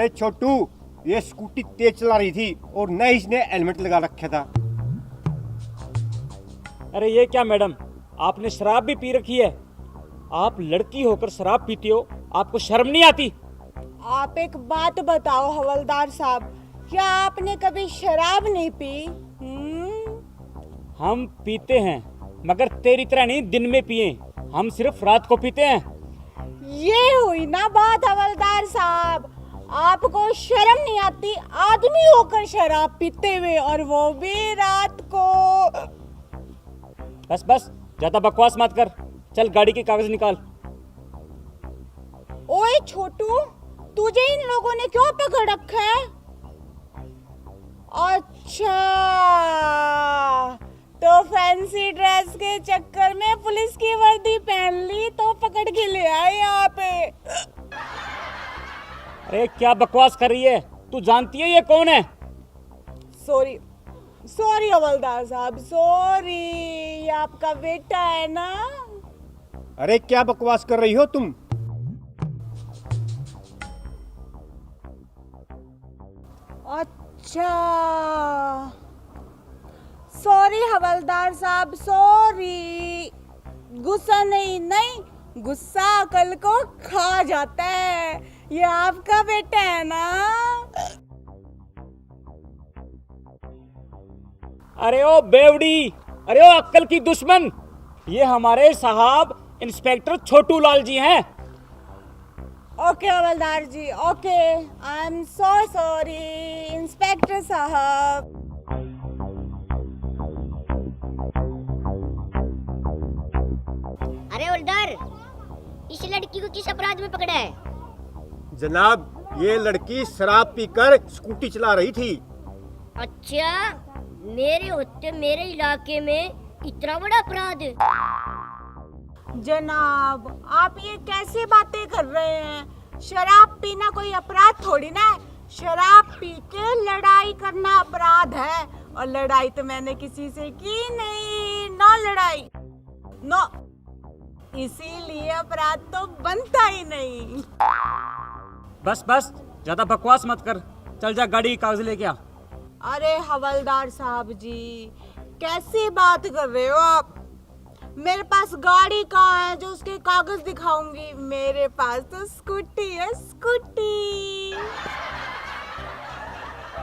अरे छोटू, ये स्कूटी तेज चला रही थी और न इसने हेलमेट लगा रखा था। अरे ये क्या मैडम, आपने शराब भी पी रखी है? आप लड़की होकर शराब पीती हो, आपको शर्म नहीं आती? आप एक बात बताओ हवलदार साहब, क्या आपने कभी शराब नहीं पी? हम पीते हैं, मगर तेरी तरह नहीं दिन में पिए, हम सिर्फ रात को पीते हैं। ये हुई ना बात हवलदार साहब, आपको शर्म नहीं आती आदमी होकर शराब पीते हुए, और वो भी रात को। बस बस, ज्यादा बकवास मत कर, चल गाड़ी के कागज निकाल। ओए छोटू, तुझे इन लोगों ने क्यों पकड़ रखा है? अच्छा, तो फैंसी ड्रेस के चक्कर में पुलिस की वर्दी पहन ली तो पकड़ के ले आए यहाँ पे। अरे क्या बकवास कर रही है, तू जानती है ये कौन है? सॉरी सॉरी हवलदार साहब, सॉरी, ये आपका बेटा है ना? अरे क्या बकवास कर रही हो तुम? अच्छा, सॉरी हवलदार साहब, सॉरी। गुस्सा नहीं, गुस्सा अकल को खा जाता है। ये आपका बेटा है ना? अरे ओ बेवड़ी, अरे ओ अक्ल की दुश्मन, ये हमारे साहब इंस्पेक्टर छोटू लाल जी हैं। ओके हवलदार जी, okay, I am so sorry inspector साहब। अरे हवलदार, इस लड़की को किस अपराध में पकड़ा है? जनाब, ये लड़की शराब पीकर स्कूटी चला रही थी। अच्छा, मेरे होते मेरे इलाके में इतना बड़ा अपराध? जनाब, आप ये कैसे बातें कर रहे हैं? शराब पीना कोई अपराध थोड़ी ना है। शराब पी के लड़ाई करना अपराध है, और लड़ाई तो मैंने किसी से की नहीं, नो लड़ाई, नो, इसीलिए अपराध तो बनता ही नहीं। बस बस, ज्यादा बकवास मत कर, चल जा गाड़ी के कागज लेके आ। अरे हवलदार साहब जी, कैसी बात कर रहे हो आप? मेरे पास गाड़ी कहाँ है जो उसके कागज दिखाऊंगी? मेरे पास तो स्कूटी है, स्कूटी।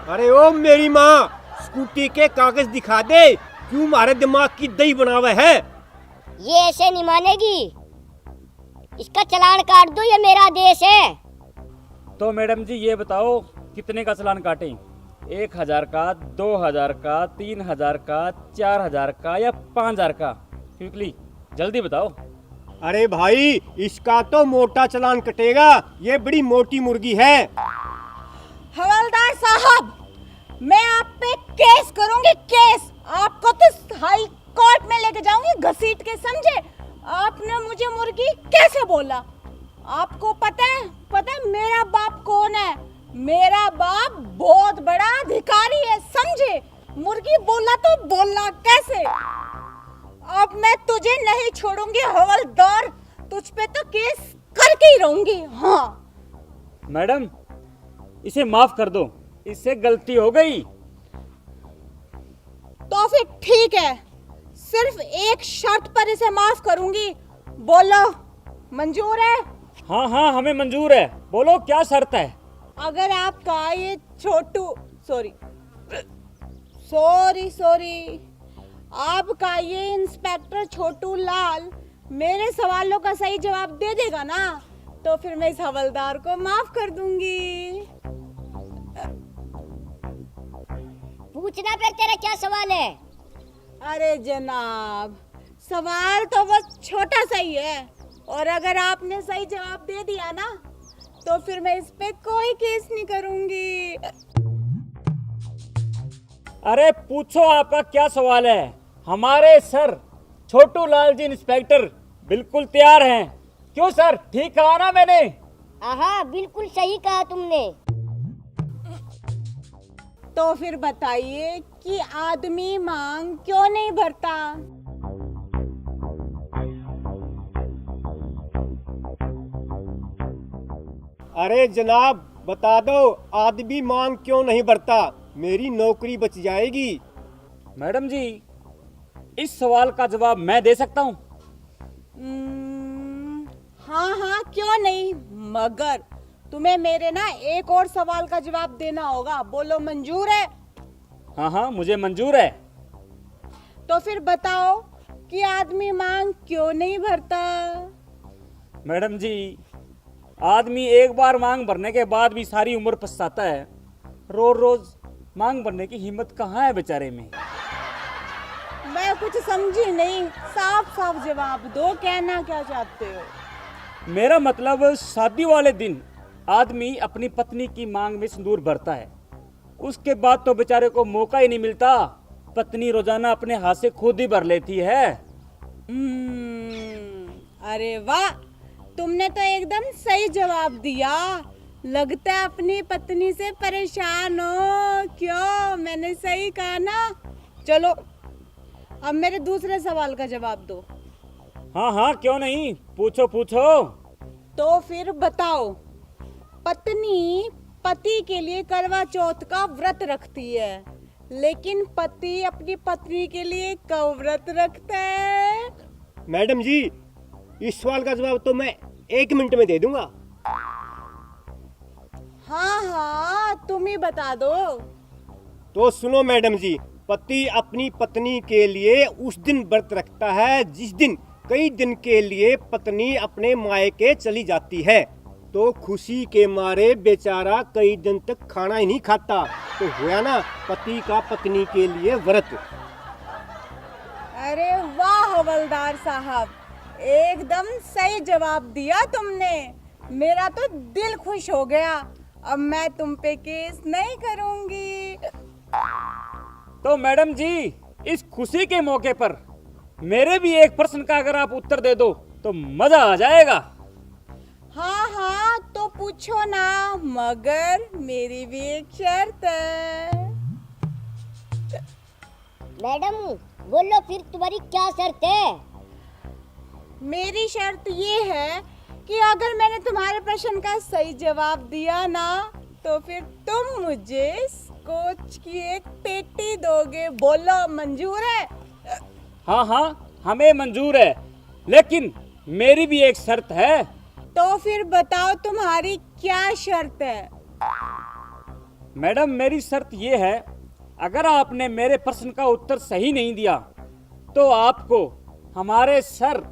अरे ओ मेरी माँ, स्कूटी के कागज दिखा दे, क्यों मारे दिमाग की दही बनावे है? ये ऐसे नहीं मानेगी, इसका चालान काट दो, ये मेरा देश है। तो मैडम जी ये बताओ, कितने का चालान काटें? 1000 का, 2000 का, 3000 का, 4000 का या 5000 का? क्विकली जल्दी बताओ। अरे भाई, इसका तो मोटा चालान कटेगा, ये बड़ी मोटी मुर्गी है। हवलदार साहब, मैं आप पे केस करूंगी, केस। आपको तो हाई कोर्ट में लेके जाऊंगी घसीट के, समझे? आपने मुझे मुर्गी कैसे बोला? आपको पता है मेरा बाप कौन है? मेरा बाप बहुत बड़ा अधिकारी है, समझे? मुर्गी बोला तो बोला कैसे? अब मैं तुझे नहीं छोड़ूंगी हवलदार, तुझ पे तो केस करके ही रहूंगी। हाँ मैडम, इसे माफ कर दो, इससे गलती हो गई। तो फिर ठीक है, सिर्फ एक शर्त पर इसे माफ करूंगी। बोलो, मंजूर है? हाँ हाँ, हमें मंजूर है, बोलो क्या शर्त है? अगर आपका ये छोटू, सॉरी, आपका ये इंस्पेक्टर छोटू लाल मेरे सवालों का सही जवाब दे देगा ना, तो फिर मैं इस हवलदार को माफ कर दूंगी। पूछना फिर, तेरा क्या सवाल है? अरे जनाब, सवाल तो बस छोटा सा ही है, और अगर आपने सही जवाब दे दिया ना, तो फिर मैं इस पे कोई केस नहीं करूंगी। अरे पूछो, आपका क्या सवाल है? हमारे सर छोटू लाल जी इंस्पेक्टर बिल्कुल तैयार हैं। क्यों सर, ठीक कहा ना मैंने? हाँ, बिल्कुल सही कहा तुमने। तो फिर बताइए कि आदमी मांग क्यों नहीं भरता? अरे जनाब, बता दो, आदमी मांग क्यों नहीं भरता? मेरी नौकरी बच जाएगी। मैडम जी, इस सवाल का जवाब मैं दे सकता हूँ। हाँ हाँ क्यों नहीं, मगर तुम्हें मेरे ना एक और सवाल का जवाब देना होगा। बोलो मंजूर है? हाँ हाँ, मुझे मंजूर है। तो फिर बताओ कि आदमी मांग क्यों नहीं भरता? मैडम जी, आदमी एक बार मांग भरने के बाद भी सारी उम्र पछताता है। रोज रोज मांग भरने की हिम्मत कहाँ है बेचारे में। मैं कुछ समझी नहीं, साफ साफ जवाब दो, कहना क्या चाहते हो? मेरा मतलब शादी वाले दिन आदमी अपनी पत्नी की मांग में सिंदूर भरता है, उसके बाद तो बेचारे को मौका ही नहीं मिलता। पत्नी रोजाना अपने हाथ से खुद ही भर लेती है। अरे वाह, तुमने तो एकदम सही जवाब दिया। लगता है अपनी पत्नी से परेशान हो। क्यों, मैंने सही कहा ना? चलो अब मेरे दूसरे सवाल का जवाब दो। हाँ हाँ क्यों नहीं, पूछो पूछो। तो फिर बताओ, पत्नी पति के लिए करवा चौथ का व्रत रखती है, लेकिन पति अपनी पत्नी के लिए कब व्रत रखता है? मैडम जी, इस सवाल का जवाब तो मैं 1 मिनट में दे दूंगा। हाँ हाँ तुम ही बता दो। तो सुनो मैडम जी, पति अपनी पत्नी के लिए उस दिन व्रत रखता है जिस दिन कई दिन के लिए पत्नी अपने मायके चली जाती है। तो खुशी के मारे बेचारा कई दिन तक खाना ही नहीं खाता। तो हुआ ना पति का पत्नी के लिए व्रत। अरे वाह हवलदार साहब, एकदम सही जवाब दिया तुमने। मेरा तो दिल खुश हो गया। अब मैं तुम पे केस नहीं करूंगी। तो मैडम जी, इस खुशी के मौके पर मेरे भी एक प्रश्न का अगर आप उत्तर दे दो तो मजा आ जाएगा। हाँ हाँ तो पूछो ना, मगर मेरी भी एक शर्त है। मैडम बोलो फिर, तुम्हारी क्या शर्त है? मेरी शर्त ये है कि अगर मैंने तुम्हारे प्रश्न का सही जवाब दिया ना, तो फिर तुम मुझे स्कॉच की एक पेटी दोगे। बोलो मंजूर है? हाँ हाँ हमें मंजूर है, लेकिन मेरी भी एक शर्त है। तो फिर बताओ तुम्हारी क्या शर्त है? मैडम मेरी शर्त ये है, अगर आपने मेरे प्रश्न का उत्तर सही नहीं दिया तो आपको हमारे सर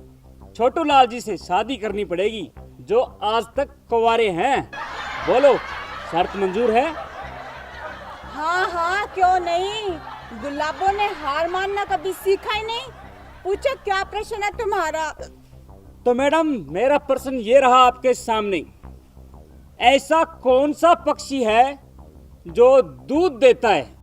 छोटू लाल जी से शादी करनी पड़ेगी, जो आज तक कुंवारे हैं। बोलो, शर्त मंजूर है? हाँ हाँ क्यों नहीं, गुलाबों ने हार मानना कभी सीखा ही नहीं। पूछो क्या प्रश्न है तुम्हारा? तो मैडम मेरा प्रश्न ये रहा आपके सामने, ऐसा कौन सा पक्षी है जो दूध देता है?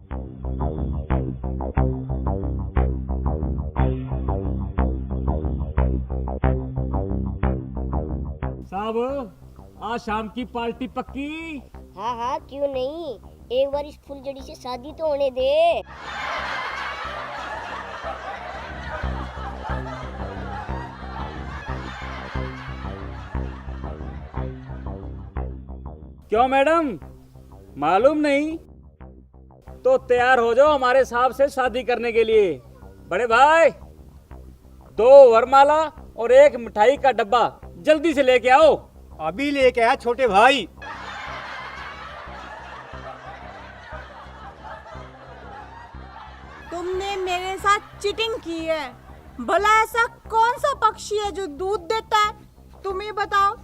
साहब, आज शाम की पार्टी पक्की? हाँ हाँ क्यों नहीं, एक बार इस फुलझड़ी से शादी तो होने दे। क्यों मैडम, मालूम नहीं? तो तैयार हो जाओ हमारे साहब से शादी करने के लिए। बड़े भाई, 2 वरमाला और 1 मिठाई का डब्बा जल्दी से लेके आओ। अभी लेके आया छोटे भाई। तुमने मेरे साथ चीटिंग की है। भला ऐसा कौन सा पक्षी है जो दूध देता है? तुम ही बताओ।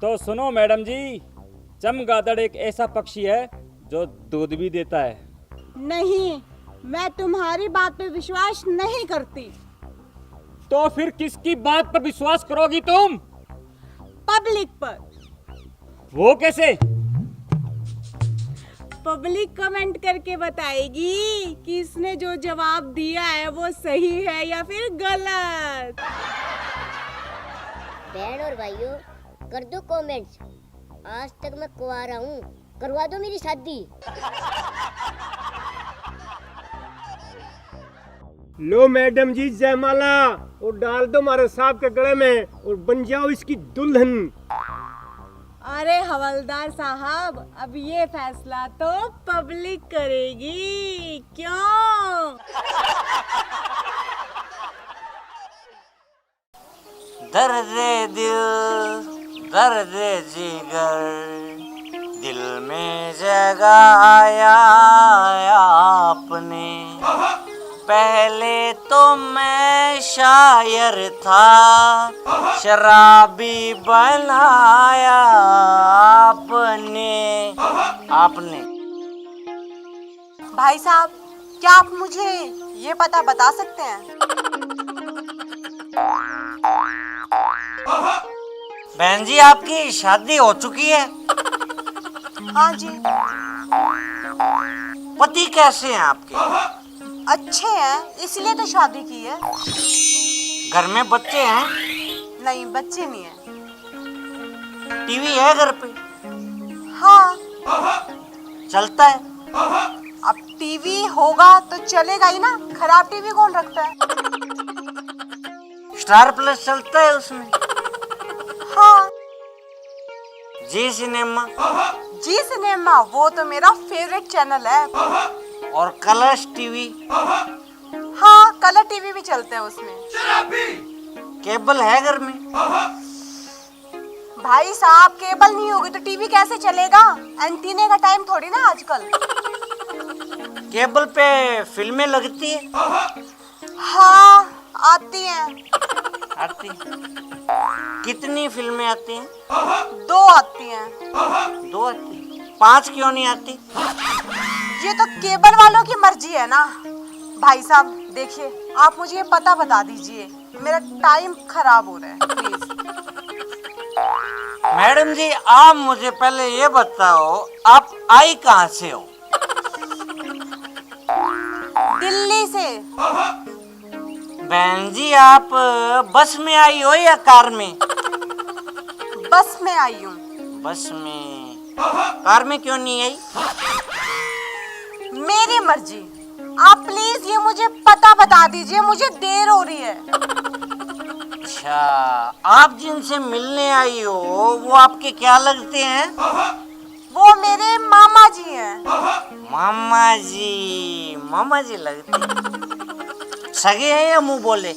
तो सुनो मैडम जी, चमगादड़ एक ऐसा पक्षी है जो दूध भी देता है। नहीं, मैं तुम्हारी बात पे विश्वास नहीं करती। तो फिर किसकी बात पर विश्वास करोगी तुम? पब्लिक पर। वो कैसे? पब्लिक कमेंट करके बताएगी कि इसने जो जवाब दिया है वो सही है या फिर गलत। बहन और भाइयों, कर दो कमेंट्स। आज तक मैं कुंवारा हूँ, करवा दो मेरी शादी। लो मैडम जी जयमाला, और डाल दो हमारे साहब के गले में और बन जाओ इसकी दुल्हन। अरे हवलदार साहब, अब ये फैसला तो पब्लिक करेगी, क्यों? दर्द दिल, दर्द जिगर, दिल में जगाया आपने। पहले तो मैं शायर था, शराबी बनाया आपने। भाई साहब, क्या आप मुझे ये पता बता सकते हैं? बहन जी, आपकी शादी हो चुकी है? हाँ जी। पति कैसे हैं आपके? अच्छे हैं, इसलिए तो शादी की है। घर में बच्चे हैं? नहीं, बच्चे नहीं है। टीवी है घर पे? हाँ। चलता है? अब टीवी होगा तो चलेगा ही ना, खराब टीवी कौन रखता है? स्टार प्लस चलता है उसमें? हाँ। जी सिनेमा? जी सिनेमा, वो तो मेरा फेवरेट चैनल है। और कलर्स टीवी? हाँ, कलर टीवी भी चलते हैं उसमें। केबल है घर में? भाई साहब, केबल नहीं होगी तो टीवी कैसे चलेगा? एंटीने का टाइम थोड़ी ना आजकल। केबल पे फिल्में लगती है? हाँ, आती हैं। आती? कितनी फिल्में आती हैं? 2 आती हैं। 2 आती? 5 क्यों नहीं आती? ये तो केबल वालों की मर्जी है ना। भाई साहब देखिए, आप मुझे ये पता बता दीजिए, मेरा टाइम खराब हो रहा है, प्लीज। मैडम जी, आप मुझे पहले ये बताओ, आप आई कहाँ से हो? दिल्ली से। बहन जी, आप बस में आई हो या कार में? बस में आई हूँ। बस में? कार में क्यों नहीं आई? मेरी मर्जी। आप प्लीज ये मुझे पता बता दीजिए, मुझे देर हो रही है। अच्छा, आप जिनसे मिलने आई हो वो आपके क्या लगते हैं? वो मेरे मामा जी हैं। मामा जी लगते हैं। सगे हैं या मुंह बोले?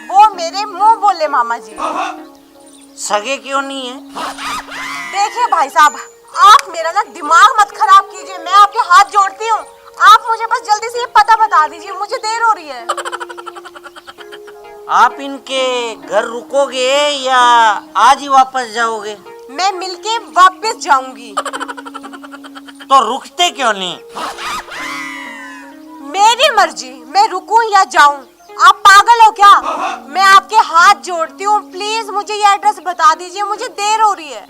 वो मेरे मुंह बोले मामा जी। सगे क्यों नहीं है? देखिए भाई साहब, आप मेरा ना दिमाग मत खराब कीजिए, मैं आपके हाथ जोड़ती हूँ। आप मुझे बस जल्दी से ये पता बता दीजिए, मुझे देर हो रही है। आप इनके घर रुकोगे या आज ही वापस जाओगे? मैं मिलके वापस जाऊंगी। तो रुकते क्यों नहीं? मेरी मर्जी, मैं रुकूं या जाऊं। आप पागल हो क्या? मैं आपके हाथ जोड़ती हूँ, प्लीज मुझे ये एड्रेस बता दीजिए, मुझे देर हो रही है।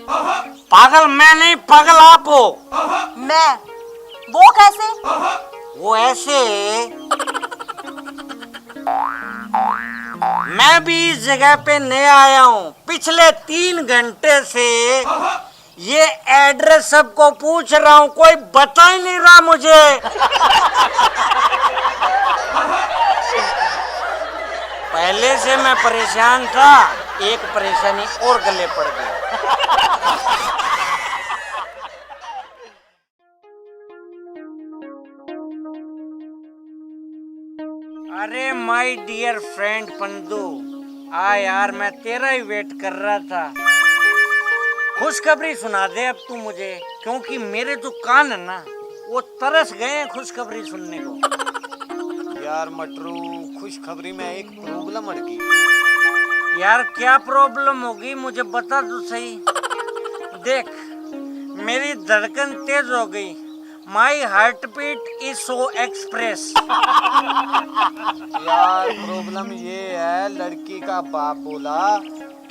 पागल मैं नहीं, पागल आप हो। मैं? वो कैसे? वो ऐसे, मैं भी इस जगह पे नया आया हूँ। पिछले 3 घंटे से ये एड्रेस सबको पूछ रहा हूँ, कोई बता ही नहीं रहा मुझे। पहले से मैं परेशान था, एक परेशानी और गले पड़ गई। अरे माय डियर फ्रेंड पंदू, यार मैं तेरा ही वेट कर रहा था। खुशखबरी सुना दे अब तू मुझे, क्योंकि मेरे जो कान है ना वो तरस गए हैं खुशखबरी सुनने को। यार मटरू, खुशखबरी में एक प्रॉब्लम अड़ गई। यार क्या प्रॉब्लम होगी, मुझे बता तो सही। देख, मेरी धड़कन तेज हो गई। My heartbeat is so express. यार प्रॉब्लम ये है, लड़की का बाप बोला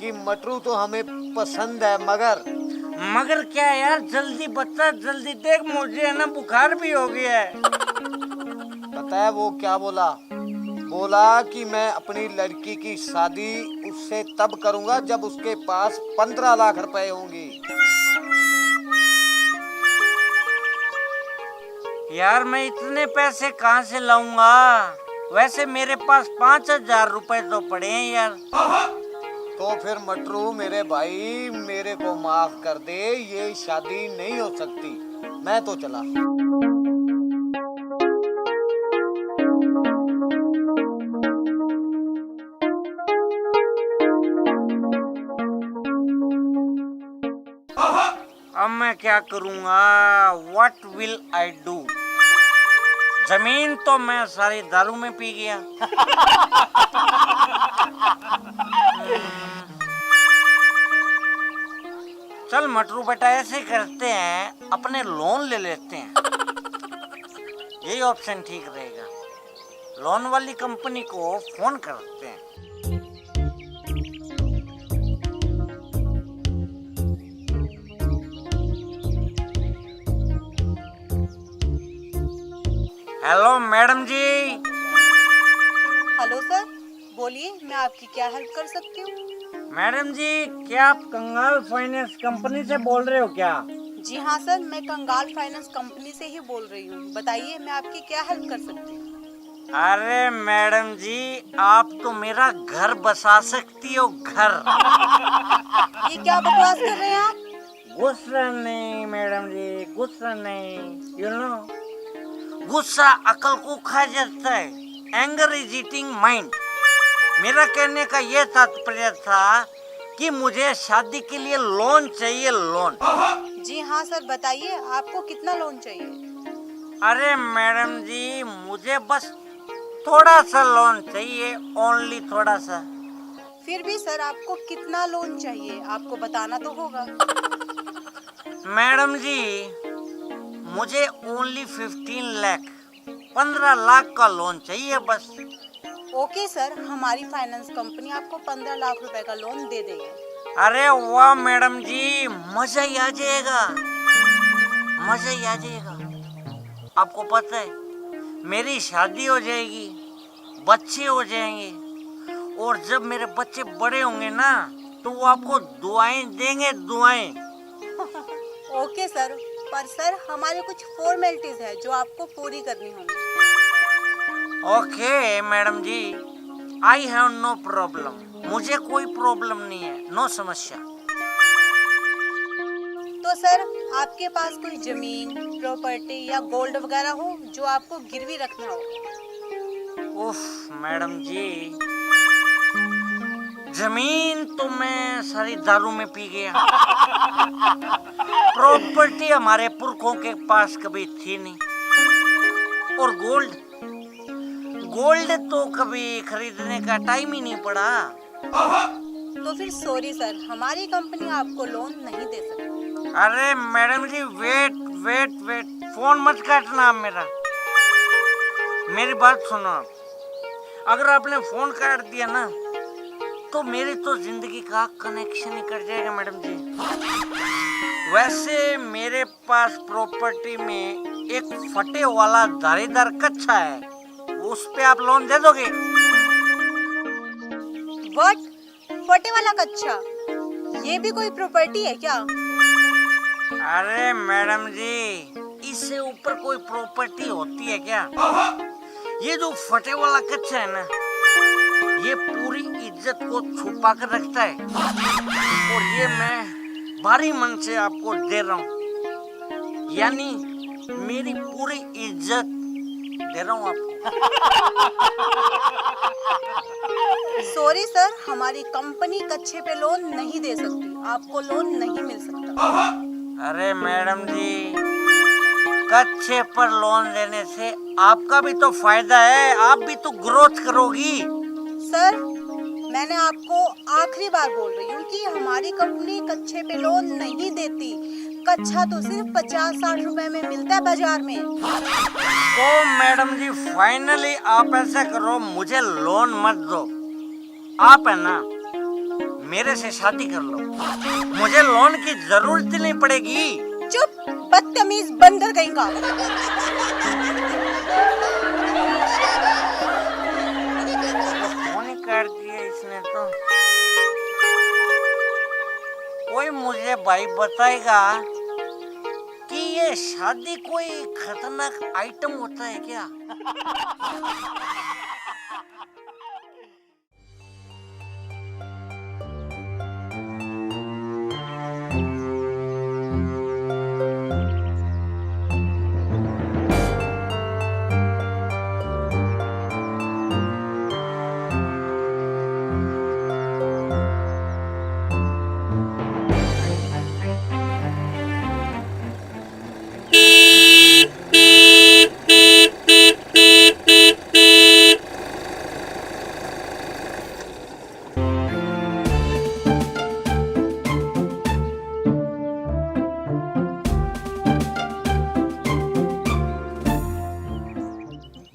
कि मटरू तो हमें पसंद है, मगर क्या यार, जल्दी बता, जल्दी। देख मुझे है ना बुखार भी हो गया है। पता है वो क्या बोला? बोला कि मैं अपनी लड़की की शादी उससे तब करूंगा जब उसके पास 15 लाख रुपए होंगे। यार मैं इतने पैसे कहाँ से लाऊंगा? वैसे मेरे पास 5,000 रुपए तो पड़े हैं यार। तो फिर मटरू मेरे भाई मेरे को माफ कर दे, ये शादी नहीं हो सकती। मैं तो चला। अब मैं क्या करूँगा? What will I do? जमीन तो मैं सारी दारू में पी गया। चल मटरू बेटा, ऐसे करते हैं, अपने लोन ले लेते हैं। यही ऑप्शन ठीक रहेगा। लोन वाली कंपनी को फोन करते हैं। हेलो मैडम जी। हेलो सर, बोलिए मैं आपकी क्या हेल्प कर सकती हूँ? मैडम जी, क्या आप कंगाल फाइनेंस कंपनी से बोल रहे हो क्या? जी हाँ सर, मैं कंगाल फाइनेंस कंपनी से ही बोल रही हूँ। बताइए मैं आपकी क्या हेल्प कर सकती हूँ? अरे मैडम जी, आप तो मेरा घर बसा सकती हो, घर। ये क्या बकवास कर रहे हैं आप? गुस्सा नहीं मैडम जी, गुस्सा नहीं। यू नो, गुस्सा अकल को खा जाता है। Anger is eating mind. मेरा कहने का ये तात्पर्य था कि मुझे शादी के लिए लोन चाहिए, लोन। जी हाँ सर, बताइए आपको कितना लोन चाहिए? अरे मैडम जी, मुझे बस थोड़ा सा लोन चाहिए, ओनली थोड़ा सा। फिर भी सर आपको कितना लोन चाहिए आपको बताना तो होगा। मैडम जी, मुझे ओनली 15 लाख, 15 लाख का लोन चाहिए बस। ओके सर, हमारी फाइनेंस कंपनी आपको 15 लाख रुपए का लोन दे देगी। अरे वाह मैडम जी, मजा ही आ जाएगा, मजा ही आ जाएगा। आपको पता है, मेरी शादी हो जाएगी, बच्चे हो जाएंगे, और जब मेरे बच्चे बड़े होंगे ना, तो वो आपको दुआएं देंगे, दुआएं। ओके सर, पर सर हमारे कुछ फॉर्मेलिटीज है जो आपको पूरी करनी होंगी। ओके मैडम जी, आई हैव नो प्रॉब्लम। मुझे कोई प्रॉब्लम नहीं है, नो समस्या। तो सर आपके पास कोई जमीन, प्रॉपर्टी या गोल्ड वगैरह हो जो आपको गिरवी रखना हो? उफ मैडम जी, जमीन तो मैं सारी दारू में पी गया। प्रॉपर्टी हमारे पुरखों के पास कभी थी नहीं। और गोल्ड, गोल्ड तो कभी खरीदने का टाइम ही नहीं पड़ा। तो फिर सॉरी सर, हमारी कंपनी आपको लोन नहीं दे सकती। अरे मैडम जी, वेट वेट वेट, फोन मत काटना मेरा। मेरी बात सुनो। अगर आपने फोन काट दिया ना, तो मेरी तो जिंदगी का कनेक्शन ही कट जाएगा मैडम जी। वैसे मेरे पास प्रॉपर्टी में एक फटे वाला धारीदार कच्चा है, उस पे आप लोन दे दोगे? व्हाट? फटे वाला कच्चा? ये भी कोई प्रॉपर्टी है क्या? अरे मैडम जी, इससे ऊपर कोई प्रॉपर्टी होती है क्या? ये जो फटे वाला कच्चा है ना, ये पूरी इज्जत को छुपा कर रखता है, और ये मैं भारी मन से आपको दे रहा हूँ। यानी मेरी पूरी इज्जत दे रहा हूँ आपको। सॉरी सर, हमारी कंपनी कच्चे पे लोन नहीं दे सकती, आपको लोन नहीं मिल सकता। अरे मैडम जी, कच्चे पर लोन लेने से आपका भी तो फायदा है, आप भी तो ग्रोथ करोगी। सर मैंने आपको आखिरी बार बोल रही हूँ कि हमारी कंपनी कच्चे पे लोन नहीं देती। कच्चा तो सिर्फ 50-60 रुपए में मिलता है बाजार में। तो मैडम जी, फाइनली आप ऐसा करो, मुझे लोन मत दो। आप है ना, मेरे से शादी कर लो, मुझे लोन की जरूरत ही नहीं पड़ेगी। चुप, बदतमीज बंदर कहीं का। फोन ही काट दिया इसने तो। कोई मुझे भाई बताएगा कि ये शादी कोई खतरनाक आइटम होता है क्या?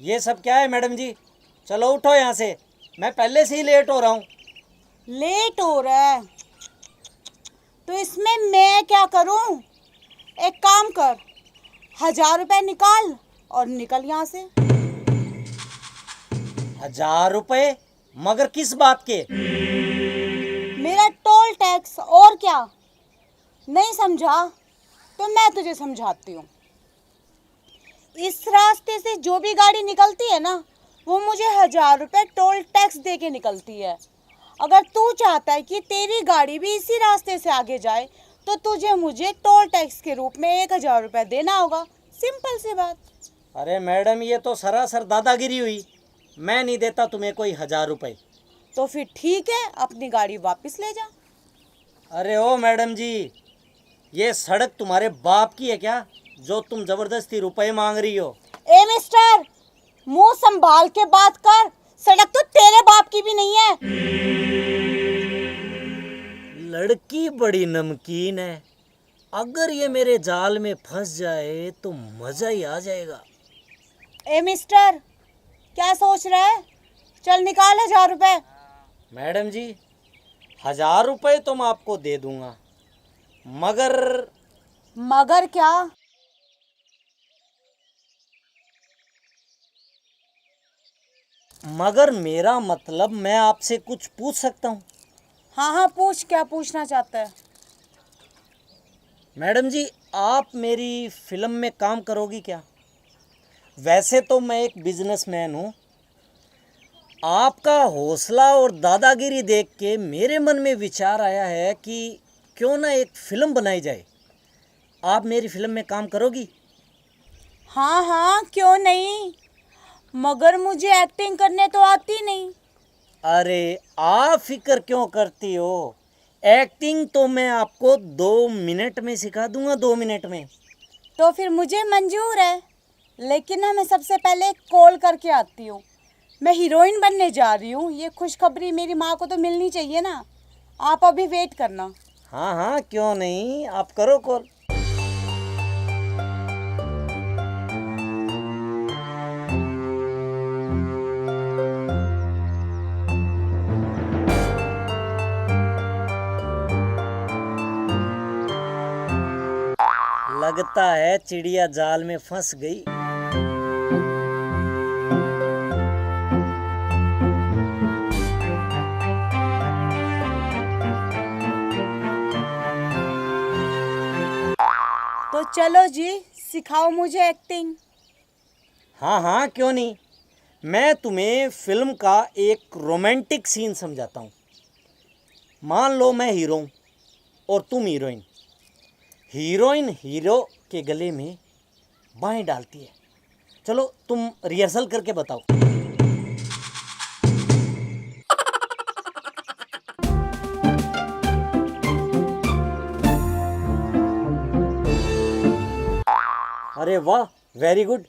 ये सब क्या है मैडम जी? चलो उठो यहाँ से, मैं पहले से ही लेट हो रहा हूँ। लेट हो रहा है तो इसमें मैं क्या करूं? एक काम कर, 1000 रुपए निकाल और निकल यहाँ से। 1000 रुपए? मगर किस बात के? मेरा टोल टैक्स, और क्या? नहीं समझा तो मैं तुझे समझाती हूँ। इस रास्ते से जो भी गाड़ी निकलती है ना, वो मुझे 1000 रुपए टोल टैक्स दे के निकलती है। अगर तू चाहता है कि तेरी गाड़ी भी इसी रास्ते से आगे जाए तो तुझे मुझे टोल टैक्स के रूप में 1000 रुपए देना होगा। सिंपल सी बात। अरे मैडम, ये तो सरासर दादागिरी हुई। मैं नहीं देता तुम्हें कोई 1000 रुपए। तो फिर ठीक है, अपनी गाड़ी वापस ले जा। अरे ओ मैडम जी, ये सड़क तुम्हारे बाप की है क्या, जो तुम जबरदस्ती रुपए मांग रही हो? ए मिस्टर, मुंह संभाल के बात कर। सड़क तो तेरे बाप की भी नहीं है। लड़की बड़ी नमकीन है, अगर ये मेरे जाल में फंस जाए तो मजा ही आ जाएगा। ए मिस्टर, क्या सोच रहा है? चल निकाल 1000 रुपए। मैडम जी, 1000 रुपए तो मैं आपको दे दूंगा, मगर क्या? मगर मेरा मतलब, मैं आपसे कुछ पूछ सकता हूँ? हाँ हाँ पूछ, क्या पूछना चाहता है? मैडम जी, आप मेरी फिल्म में काम करोगी क्या? वैसे तो मैं एक बिजनेसमैन हूँ। आपका हौसला और दादागिरी देख के मेरे मन में विचार आया है कि क्यों ना एक फिल्म बनाई जाए। आप मेरी फिल्म में काम करोगी? हाँ हाँ, क्यों नहीं, मगर मुझे एक्टिंग करने तो आती नहीं। अरे आप फिक्र क्यों करती हो? एक्टिंग तो मैं आपको 2 मिनट में सिखा दूंगा, 2 मिनट में। तो फिर मुझे मंजूर है, लेकिन ना मैं सबसे पहले कॉल करके आती हूँ। मैं हीरोइन बनने जा रही हूँ, ये खुशखबरी मेरी माँ को तो मिलनी चाहिए ना। आप अभी वेट करना। हाँ हाँ, क्यों नहीं, आप करो कॉल। लगता है चिड़िया जाल में फंस गई। तो चलो जी, सिखाओ मुझे एक्टिंग। हाँ हाँ, क्यों नहीं। मैं तुम्हें फिल्म का एक रोमांटिक सीन समझाता हूँ। मान लो मैं हीरो हूँ और तुम हीरोइन। हीरोइन हीरो के गले में बाहें डालती है। चलो तुम रिहर्सल करके बताओ। अरे वाह, वेरी गुड।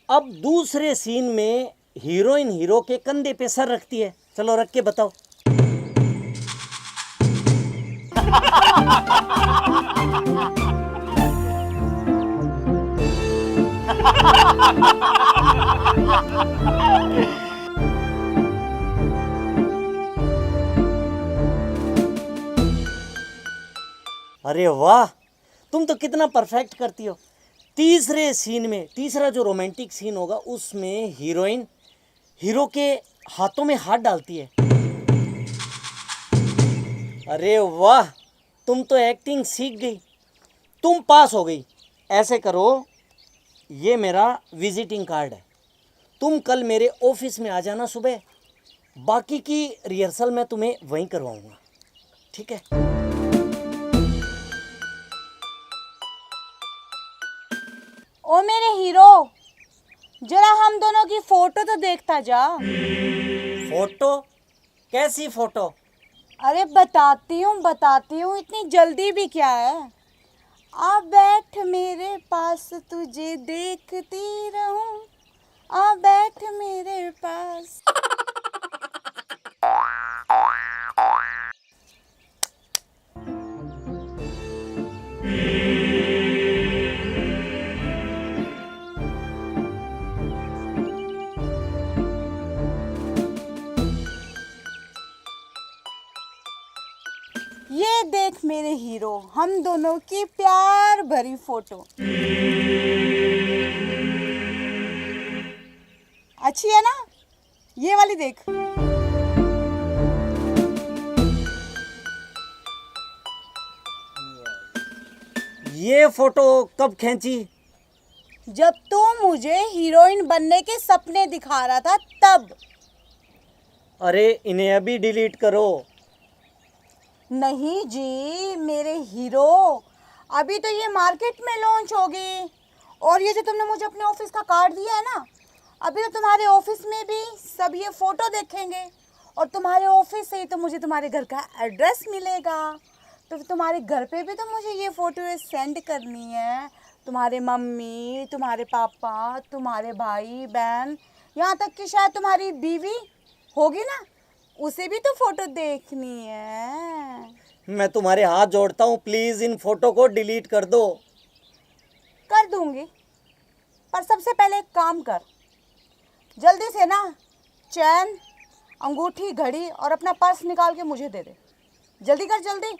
अब दूसरे सीन में हीरोइन हीरो के कंधे पे सर रखती है। चलो रख के बताओ। अरे वाह, तुम तो कितना परफेक्ट करती हो। तीसरे सीन में, तीसरा जो रोमांटिक सीन होगा, उसमें हीरोइन हीरो के हाथों में हाथ डालती है। अरे वाह, तुम तो एक्टिंग सीख गई, तुम पास हो गई। ऐसे करो, ये मेरा विजिटिंग कार्ड है। तुम कल मेरे ऑफिस में आ जाना सुबह। बाकी की रिहर्सल मैं तुम्हें वहीं करवाऊंगा, ठीक है? ओ मेरे हीरो, जरा हम दोनों की फोटो तो देखता जा। फोटो? कैसी फोटो? अरे बताती हूँ, इतनी जल्दी भी क्या है। आ बैठ मेरे पास, तुझे देखती रहूं। आ बैठ मेरे पास। हीरो, हम दोनों की प्यार भरी फोटो। अच्छी है ना? ये वाली देख। ये फोटो कब खींची? जब तू मुझे हीरोइन बनने के सपने दिखा रहा था तब। अरे इन्हें अभी डिलीट करो। नहीं जी मेरे हीरो, अभी तो ये मार्केट में लॉन्च होगी। और ये जो तुमने मुझे अपने ऑफिस का कार्ड दिया है ना, अभी तो तुम्हारे ऑफिस में भी सब ये फोटो देखेंगे और तुम्हारे ऑफिस से ही तो मुझे तुम्हारे घर का एड्रेस मिलेगा। तो तुम्हारे घर पे भी तो मुझे ये फोटो सेंड करनी है। तुम्हारे मम्मी, तुम्हारे पापा, तुम्हारे भाई बहन, यहाँ तक कि शायद तुम्हारी बीवी होगी ना, उसे भी तो फोटो देखनी है। मैं तुम्हारे हाथ जोड़ता हूँ, प्लीज इन फोटो को डिलीट कर दो। कर दूंगी, पर सबसे पहले एक काम कर, जल्दी से ना चैन, अंगूठी, घड़ी और अपना पर्स निकाल के मुझे दे दे। जल्दी कर जल्दी।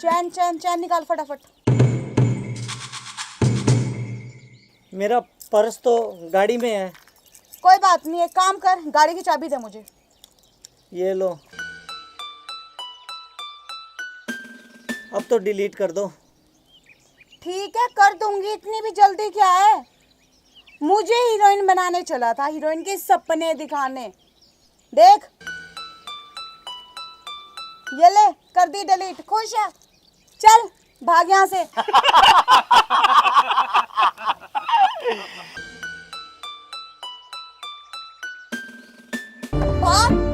चैन चैन चैन निकाल फटाफट। मेरा पर्स तो गाड़ी में है। कोई बात नहीं, एक काम कर, गाड़ी की चाबी दे मुझे। ये लो, अब तो डिलीट कर दो। ठीक है कर दूंगी, इतनी भी जल्दी क्या है? मुझे हीरोइन बनाने चला था, हीरोइन के सपने दिखाने। देख ये ले, कर दी डिलीट। खुश है? चल भाग यहाँ से। भाग।